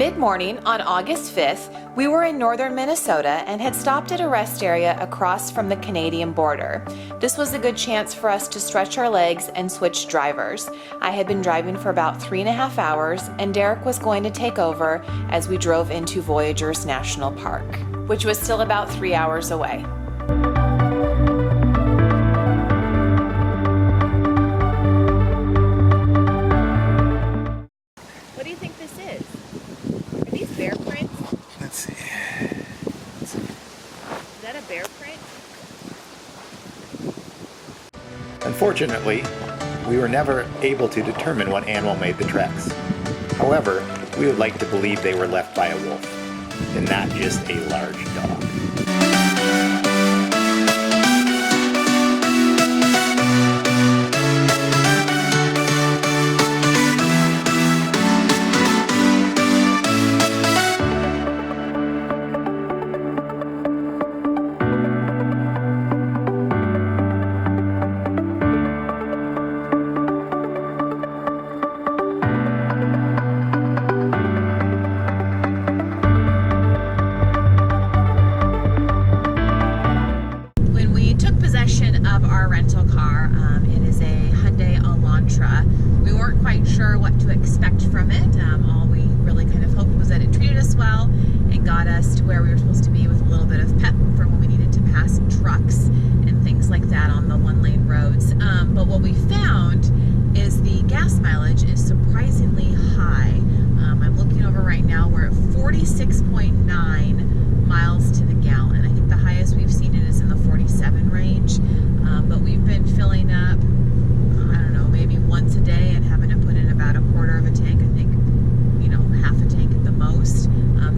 Mid-morning on August 5th, we were in northern Minnesota and had stopped at a rest area across from the Canadian border. This was a good chance for us to stretch our legs and switch drivers. I had been driving for about 3.5 hours, and Derek was going to take over as we drove into Voyageurs National Park, which was still about 3 hours away. What do you think this is? Are these bear prints? Let's see. Is that a bear print? Unfortunately, we were never able to determine what animal made the tracks. However, we would like to believe they were left by a wolf, and not just a large dog. Of our rental car. It is a Hyundai Elantra. We weren't quite sure what to expect from it. All we really kind of hoped was that it treated us well and got us to where we were supposed to be with a little bit of pep for when we needed to pass trucks and things like that on the one-lane roads. But what we found is the gas mileage is surprisingly high. I'm looking over right now. We're at 46.9 miles to the gallon. I think the highest we've seen it is in the 47 range. But we've been filling up, I don't know, maybe once a day and having to put in about a quarter of a tank. I think, half a tank at the most.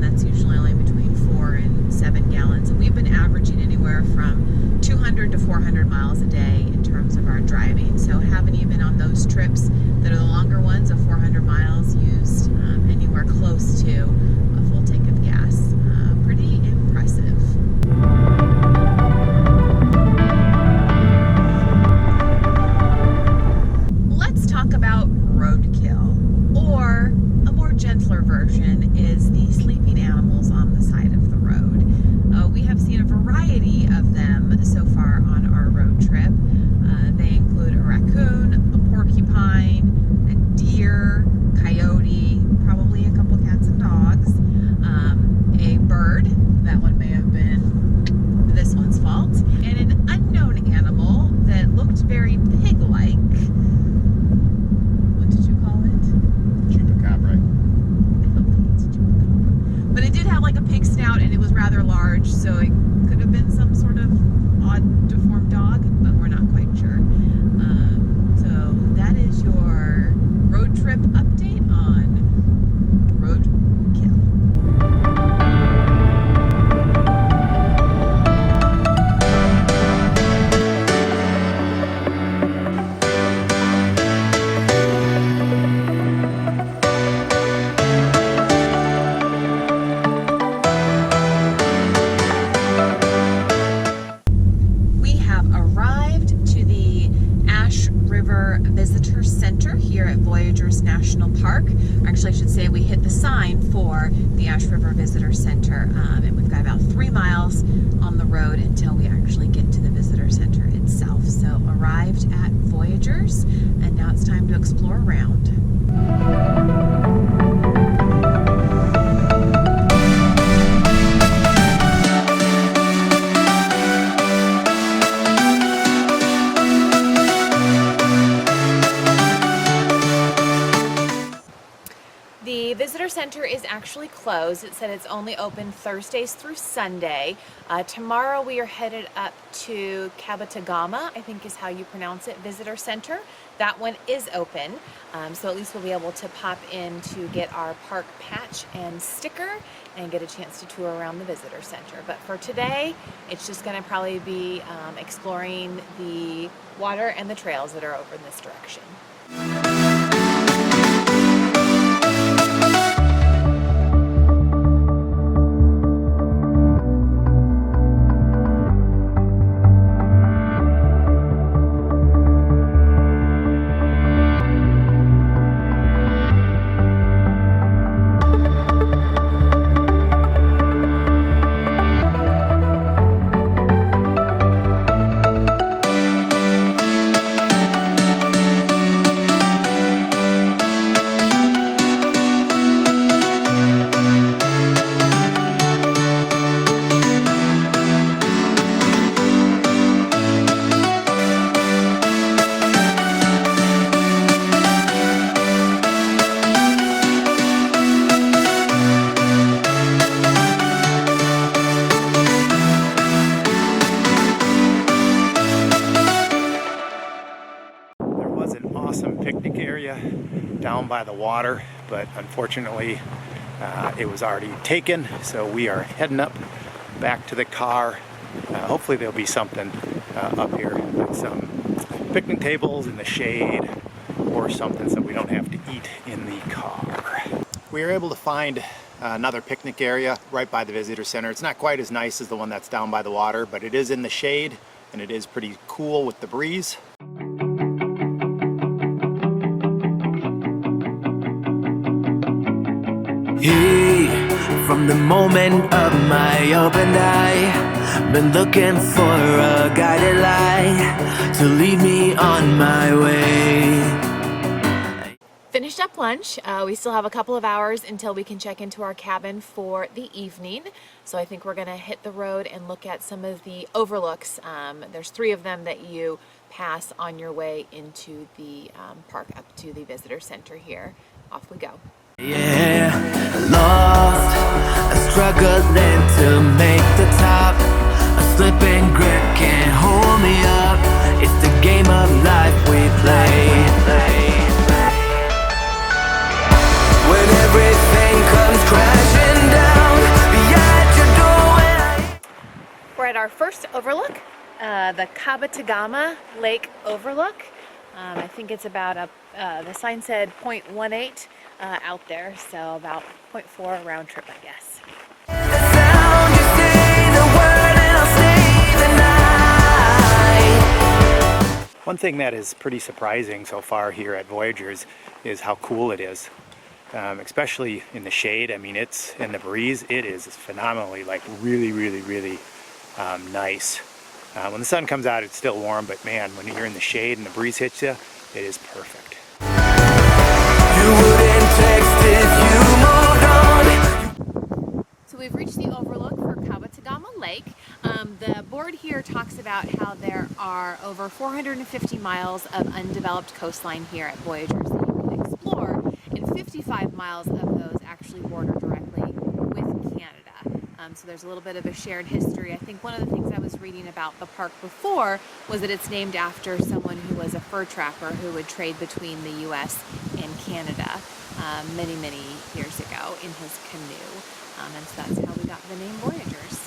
That's usually only between 4 and 7 gallons. And we've been averaging anywhere from 200 to 400 miles a day in terms of our driving. So haven't even on those trips that are the longer ones of 400 miles used anywhere close to a full tank of gas. Pretty impressive. Talk about roadkill, or a more gentler version is the sleeping animals on the side of the road. We have seen a variety of them so far on our road trip. They include a raccoon, a porcupine, a deer, coyote, probably a couple cats and dogs, a bird, that one may have been this one's fault, and an unknown animal that looked very pig-like. But it did have like a pig snout and it was rather large, so it could have been some sort of odd deformed dog, but we're not quite sure. So that is your road trip update on roadkill. Visitor Center here at Voyageurs National Park. Actually, I should say we hit the sign for the Ash River Visitor Center, and we've got about 3 miles on the road until we actually get to the Visitor Center itself. So arrived at Voyageurs, and now it's time to explore around. The visitor center is actually closed. It said it's only open Thursdays through Sunday. Tomorrow we are headed up to Kabatagama, I think is how you pronounce it, visitor center. That one is open, so at least we'll be able to pop in to get our park patch and sticker and get a chance to tour around the visitor center. But for today, it's just going to probably be exploring the water and the trails that are over in this direction. area down by the water, but unfortunately it was already taken, so we are heading up back to the car. Hopefully there'll be something up here, like some picnic tables in the shade or something, so we don't have to eat in the car. We were able to find another picnic area right by the visitor center. It's not quite as nice as the one that's down by the water, but it is in the shade and it is pretty cool with the breeze. Hey, from the moment of my opened eye, been looking for a guided light to lead me on my way. Finished up lunch. We still have a couple of hours until we can check into our cabin for the evening. So I think we're gonna hit the road and look at some of the overlooks. There's 3 of them that you pass on your way into the park up to the visitor center here. Off we go. Yeah, lost, struggling to make the top. A slipping grip can't hold me up. It's the game of life we play. When everything comes crashing down behind your door. We're at our first overlook, the Cabatagama Lake Overlook. I think it's about the sign said 0.18 out there, so about 0.4 round trip, I guess. One thing that is pretty surprising so far here at Voyageurs is how cool it is. Especially in the shade. I mean, it's in the breeze, it is phenomenally, like really nice. When the sun comes out, it's still warm, but man, when you're in the shade and the breeze hits you, it is perfect. So we've reached the overlook for Cabatagama Lake. The board here talks about how there are over 450 miles of undeveloped coastline here at Voyageurs that you can explore, and 55 miles of those actually border directly with Canada. So there's a little bit of a shared history. I think one of the things I was reading about the park before was that it's named after someone who was a fur trapper who would trade between the US and Canada many years ago in his canoe. And so that's how we got the name Voyageurs.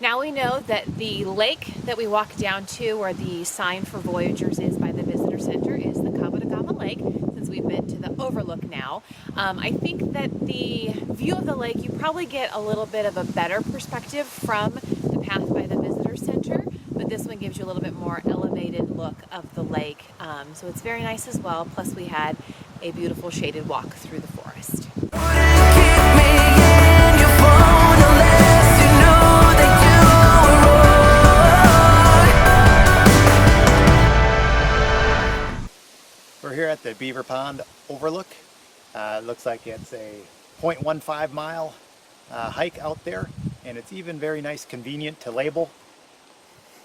Now we know that the lake that we walk down to, where the sign for Voyageurs is by the visitor center, is the Cabatagama Lake, since we've been to the overlook now. I think that the view of the lake, you probably get a little bit of a better perspective from the path by the visitor center, but this one gives you a little bit more elevated look of the lake. So it's very nice as well, plus we had a beautiful shaded walk through the forest. We're here at the Beaver Pond Overlook. It looks like it's a 0.15 mile hike out there, and it's even very nice, convenient to label.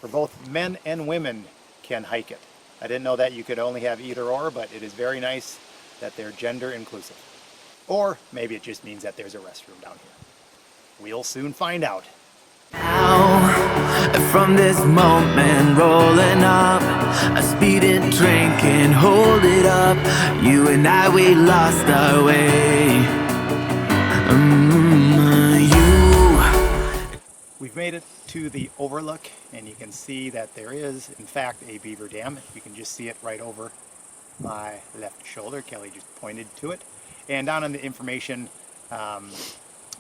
For both men and women can hike it. I didn't know that you could only have either or, but it is very nice that they're gender inclusive. Or maybe it just means that there's a restroom down here. We'll soon find out. Now, from this moment rolling up, a speeding train can hold it up. You and I, we lost our way. We've made it to the overlook, and you can see that there is, in fact, a beaver dam. You can just see it right over my left shoulder. Kelly just pointed to it. And down on the information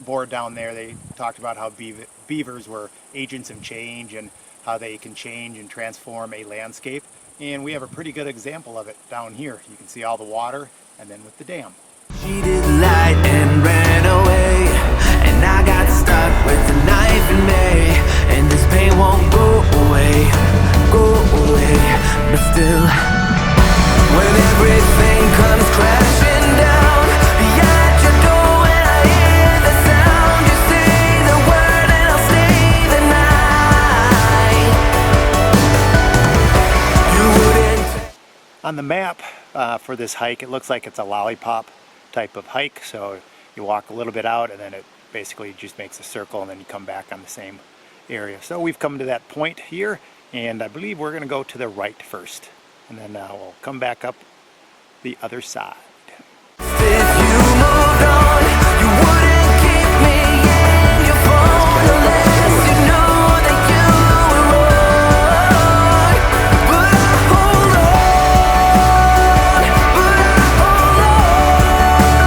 board down there, they talked about how beavers were agents of change and how they can change and transform a landscape. And we have a pretty good example of it down here. You can see all the water, and then with the dam. She did light and ran away, and I got stuck with a knife in me, and this pain won't go away, but still, when everything comes crashing down behind your door, when I hear the sound, you say the word and I'll stay the night. You wouldn't. On the map for this hike, it looks like it's a lollipop type of hike, so you walk a little bit out and then it basically just makes a circle and then you come back on the same area. So we've come to that point here, and I believe we're going to go to the right first, and then we'll come back up the other side. If you moved on, you wouldn't keep me in your phone unless you know that you were wrong. But I hold on,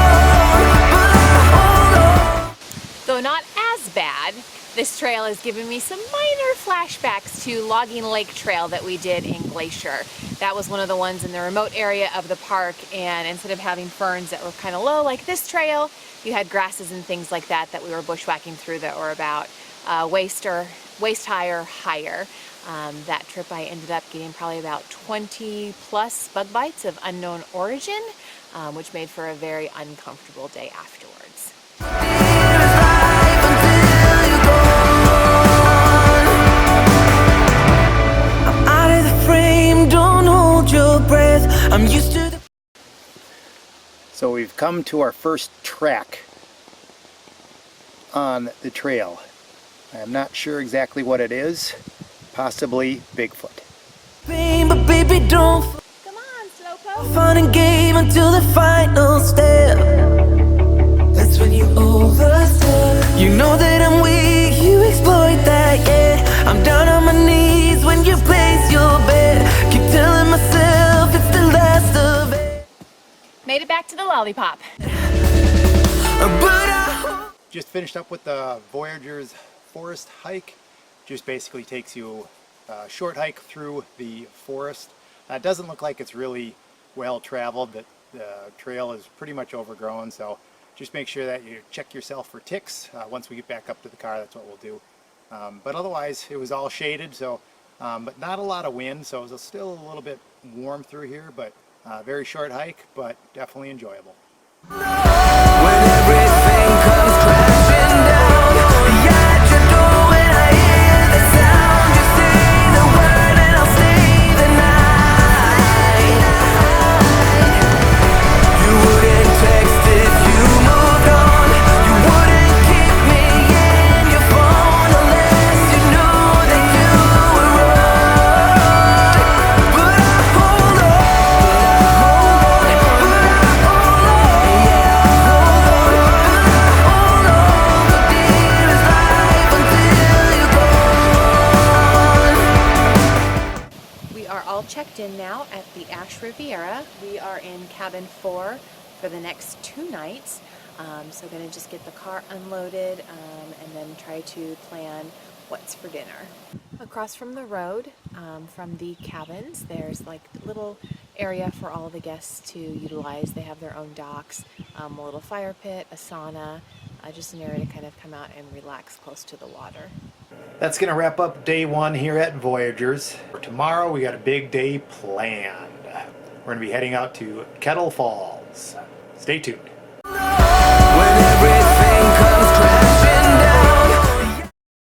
but I hold on. Though not as bad, this trail has given me some minor flashbacks to Logging Lake Trail that we did in Glacier. That was one of the ones in the remote area of the park, and instead of having ferns that were kind of low like this trail, you had grasses and things like that that we were bushwhacking through that were about waist high or higher. That trip I ended up getting probably about 20 plus bug bites of unknown origin, which made for a very uncomfortable day afterwards. I'm used to the... So we've come to our first track on the trail. I'm not sure exactly what it is. Possibly Bigfoot. But baby, don't Come on, Slowpoke! fun and game until the final step. That's when you overstep. You know that I'm weak, you exploit that, yeah. I'm down on my knees when you place your bet. Keep telling myself it's the last of it. Made it back to the lollipop. Just finished up with the Voyageurs forest hike. Just basically takes you a short hike through the forest. It doesn't look like it's really well traveled. The trail is pretty much overgrown, so just make sure that you check yourself for ticks. Once we get back up to the car, that's what we'll do. But otherwise, it was all shaded, so but not a lot of wind, so it was still a little bit warm through here, but very short hike, but definitely enjoyable. When everything comes crashing down, yeah, at your door when I hear the sound, you say the word and I'll stay the night. You wouldn't text if you moved on. You wouldn't keep me in your phone unless you knew that you were wrong. But I hold on, checked in now at the Ash Riviera. We are in cabin 4 for the next 2 nights. So going to just get the car unloaded and then try to plan what's for dinner. Across from the road, from the cabins, there's like a little area for all the guests to utilize. They have their own docks, a little fire pit, a sauna, just an area to kind of come out and relax close to the water. That's going to wrap up day 1 here at Voyageurs. For tomorrow, we got a big day planned. We're going to be heading out to Kettle Falls. Stay tuned.